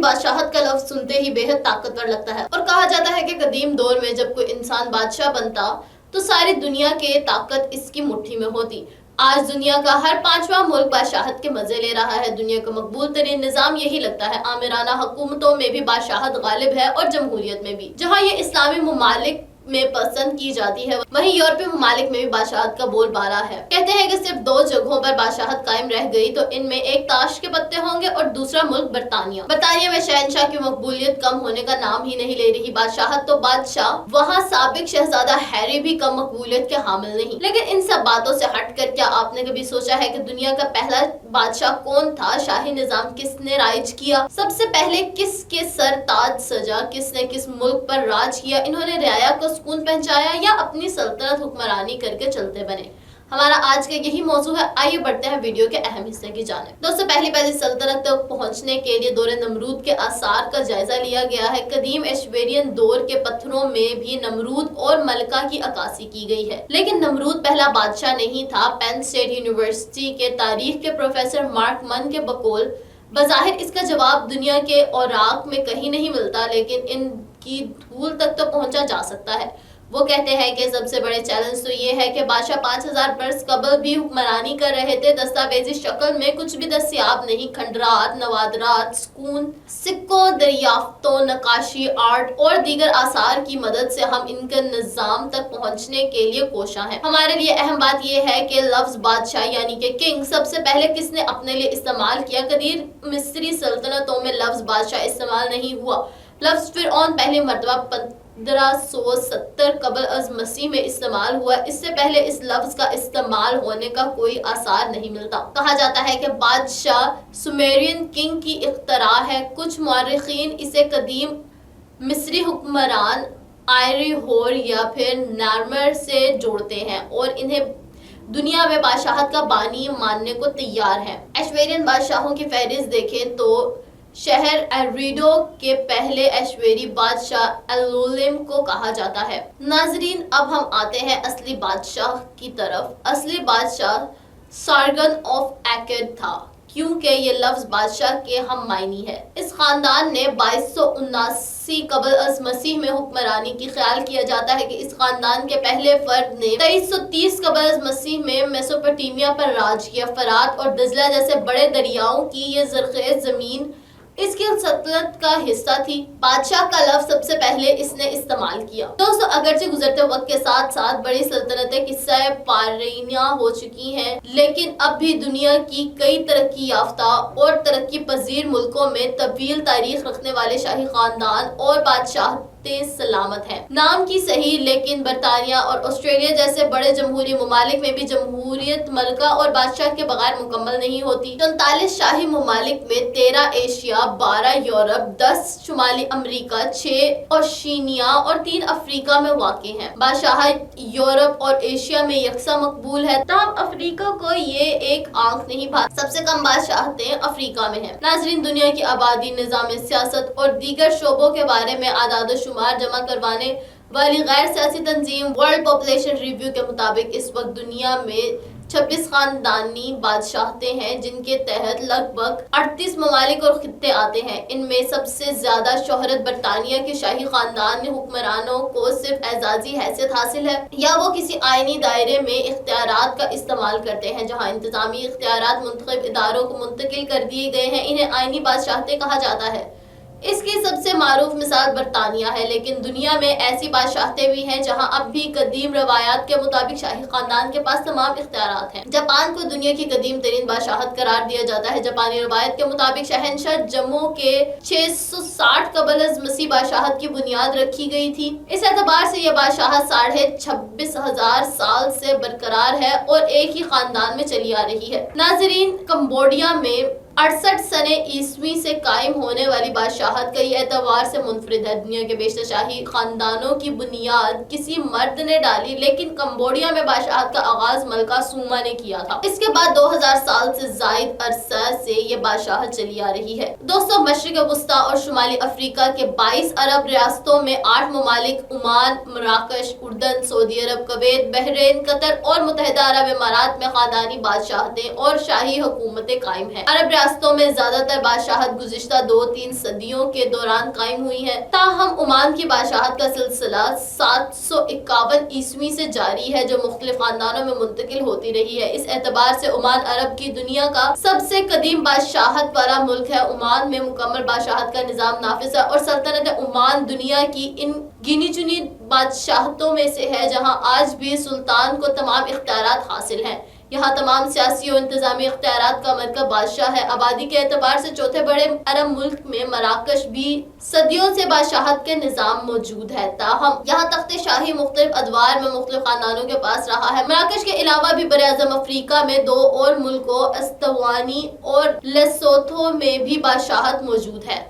بادشاہت کا لفظ سنتے ہی بے حد طاقتور لگتا ہے اور کہا جاتا ہے کہ قدیم دور میں جب کوئی انسان بادشاہ بنتا تو ساری دنیا کی طاقت اس کی مٹھی میں ہوتی۔ آج دنیا کا ہر 5واں ملک بادشاہت کے مزے لے رہا ہے۔ دنیا کا مقبول ترین نظام یہی لگتا ہے۔ آمرانہ حکومتوں میں بھی بادشاہت غالب ہے اور جمہوریت میں بھی۔ جہاں یہ اسلامی ممالک میں پسند کی جاتی ہے وہیں یورپی ممالک میں بھی بادشاہت کا بول بالا ہے۔ کہتے ہیں کہ صرف 2 جگہوں پر بادشاہت قائم رہ گئی تو ان میں ایک تاش کے پتے ہوں گے اور دوسرا ملک برطانیہ۔ برطانیہ میں شہنشاہ کی مقبولیت کم ہونے کا نام ہی نہیں لے رہی۔ بادشاہت تو بادشاہ، وہاں سابق شہزادہ ہیری بھی کم مقبولیت کے حامل نہیں۔ لیکن ان سب باتوں سے ہٹ کر کیا آپ نے کبھی سوچا ہے کہ دنیا کا پہلا بادشاہ کون تھا؟ شاہی نظام کس نے رائج کیا؟ سب سے پہلے کس کے سر تاج سجا؟ کس نے کس ملک پر راج کیا؟ انہوں نے رعایا کو سکون پہنچایا یا اپنی سلطنت حکمرانی کر کے چلتے بنے؟ ہمارا آج کا یہی موضوع ہے۔ آئیے بڑھتے ہیں ویڈیو کے اہم حصے کی جانب۔ دوستو، پہلی سلطنت تک پہنچنے کے لیے دور نمرود کے آثار کا جائزہ لیا گیا ہے۔ قدیم ایشورین دور کے پتھروں میں بھی نمرود اور ملکہ کی عکاسی کی گئی ہے، لیکن نمرود پہلا بادشاہ نہیں تھا۔ پین اسٹیٹ یونیورسٹی کے تاریخ کے پروفیسر مارک من کے بقول بظاہر اس کا جواب دنیا کے اوراق میں کہیں نہیں ملتا، لیکن ان کی دھول تک تو پہنچا جا سکتا ہے۔ وہ کہتے ہیں کہ سب سے بڑے چیلنج تو یہ ہے کہ بادشاہ 5000 برس قبل بھی حکمرانی کر رہے تھے۔ دستاویزی شکل میں کچھ بھی دستیاب نہیں۔ کھنڈرات، نوادرات، سکون، سکوں، دریافتوں، نقاشی، آرٹ اور دیگر آثار کی مدد سے ہم ان کے نظام تک پہنچنے کے لیے کوشاں ہیں۔ ہمارے لیے اہم بات یہ ہے کہ لفظ بادشاہ یعنی کہ کنگ سب سے پہلے کس نے اپنے لیے استعمال کیا۔ قدیم مصری سلطنتوں میں لفظ بادشاہ استعمال نہیں ہوا۔ لفظ فرعون پہلی مرتبہ 1570 قبل از مسیح میں استعمال ہوا۔ اس سے پہلے اس لفظ کا استعمال ہونے کا کوئی آثار نہیں ملتا۔ کہا جاتا ہے کہ بادشاہ سومیرین کنگ کی اختراع ہے۔ کچھ مورخین اسے قدیم مصری حکمران آئری ہور یا پھر نارمر سے جوڑتے ہیں اور انہیں دنیا میں بادشاہت کا بانی ماننے کو تیار ہیں۔ ایشورین بادشاہوں کی فہرست دیکھیں تو شہر ایریڈو کے پہلے ایشوری بادشاہ ایلولیم کو کہا جاتا ہے۔ ناظرین، اب ہم آتے ہیں اصلی بادشاہ کی طرف۔ اصلی بادشاہ سارگن آف ایکڈ تھا، کیونکہ یہ لفظ بادشاہ کے ہم معنی ہے۔ اس خاندان نے 2279 قبل از مسیح میں حکمرانی کی۔ خیال کیا جاتا ہے کہ اس خاندان کے پہلے فرد نے 2330 قبل از مسیح میں میسوپوٹیمیا پر راج کیا۔ فرات اور دجلہ جیسے بڑے دریاؤں کی یہ زرخیز زمین اس کی سلطنت کا حصہ تھی۔ بادشاہ کا لفظ سب سے پہلے اس نے استعمال کیا۔ دوستو، اگرچہ گزرتے وقت کے ساتھ ساتھ بڑی سلطنتیں قصہ پارینہ ہو چکی ہیں، لیکن اب بھی دنیا کی کئی ترقی یافتہ اور ترقی پذیر ملکوں میں طویل تاریخ رکھنے والے شاہی خاندان اور بادشاہتیں سلامت ہیں۔ نام کی صحیح، لیکن برطانیہ اور آسٹریلیا جیسے بڑے جمہوری ممالک میں بھی جمہوریت ملکہ اور بادشاہ کے بغیر مکمل نہیں ہوتی۔ 39 شاہی ممالک میں 13 ایشیا، 12 یورپ، 10 شمالی امریکہ، 6 اوشینیا اور 3 افریقہ میں واقع ہیں۔ بادشاہت یورپ اور ایشیا میں یکساں مقبول ہے، تاہم افریقہ کو یہ ایک آنکھ نہیں بھاتی۔ سب سے کم بادشاہتیں افریقہ میں ہیں۔ ناظرین، دنیا کی آبادی، نظام سیاست اور دیگر شعبوں کے بارے میں اعداد و شمار جمع کروانے والی غیر سیاسی تنظیم ورلڈ پاپولیشن ریویو کے مطابق اس وقت دنیا میں 26 خاندانی بادشاہتیں ہیں، جن کے تحت لگ بھگ 38 ممالک اور خطے آتے ہیں۔ ان میں سب سے زیادہ شہرت برطانیہ کے شاہی خاندان حکمرانوں کو صرف اعزازی حیثیت حاصل ہے یا وہ کسی آئینی دائرے میں اختیارات کا استعمال کرتے ہیں۔ جہاں انتظامی اختیارات منتخب اداروں کو منتقل کر دیے گئے ہیں، انہیں آئینی بادشاہتیں کہا جاتا ہے۔ اس کی سب سے معروف مثال برطانیہ ہے، لیکن دنیا میں ایسی بادشاہتیں بھی ہیں جہاں اب بھی قدیم روایات کے مطابق شاہی خاندان کے پاس تمام اختیارات ہیں۔ جاپان کو دنیا کی قدیم ترین بادشاہت قرار دیا جاتا ہے۔ جاپانی روایت کے مطابق شہنشاہ جمو کے 660 قبل از مسیح بادشاہت کی بنیاد رکھی گئی تھی۔ اس اعتبار سے یہ بادشاہت 26,500 سال سے برقرار ہے اور ایک ہی خاندان میں چلی آ رہی ہے۔ ناظرین، کمبوڈیا میں 68 سنہ عیسوی سے قائم ہونے والی بادشاہت کئی اعتبار سے منفرد ہے۔ دنیا کے بیشتر شاہی خاندانوں کی بنیاد کسی مرد نے ڈالی، لیکن کمبوڈیا میں بادشاہت کا آغاز ملکہ سوما نے کیا تھا۔ اس کے بعد 2000 سال سے زائد عرصہ سے یہ بادشاہت چلی آ رہی ہے۔ دوستو، مشرق وسطیٰ اور شمالی افریقہ کے 22 عرب ریاستوں میں 8 ممالک عمان، مراکش، اردن، سعودی عرب، کویت، بحرین، قطر اور متحدہ عرب امارات میں خاندانی بادشاہتیں اور شاہی حکومتیں قائم ہیں۔ عرب ریاستوں میں زیادہ تر بادشاہت گزشتہ 2-3 صدیوں کے دوران قائم ہوئی ہے، تاہم عمان کی بادشاہت کا سلسلہ 751 عیسوی سے جاری ہے، جو مختلف خاندانوں میں منتقل ہوتی رہی ہے۔ اس اعتبار سے عمان عرب کی دنیا کا سب سے قدیم بادشاہت والا ملک ہے۔ عمان میں مکمل بادشاہت کا نظام نافذ ہے اور سلطنت عمان دنیا کی ان گنی چنی بادشاہتوں میں سے ہے جہاں آج بھی سلطان کو تمام اختیارات حاصل ہیں۔ یہاں تمام سیاسی و انتظامی اختیارات کا مرکز بادشاہ ہے۔ آبادی کے اعتبار سے چوتھے بڑے عرب ملک میں مراکش بھی صدیوں سے بادشاہت کے نظام موجود ہے، تاہم یہاں تخت شاہی مختلف ادوار میں مختلف خاندانوں کے پاس رہا ہے۔ مراکش کے علاوہ بھی براعظم افریقہ میں 2 اور ملکوں اسواتینی اور لیسوتھو میں بھی بادشاہت موجود ہے۔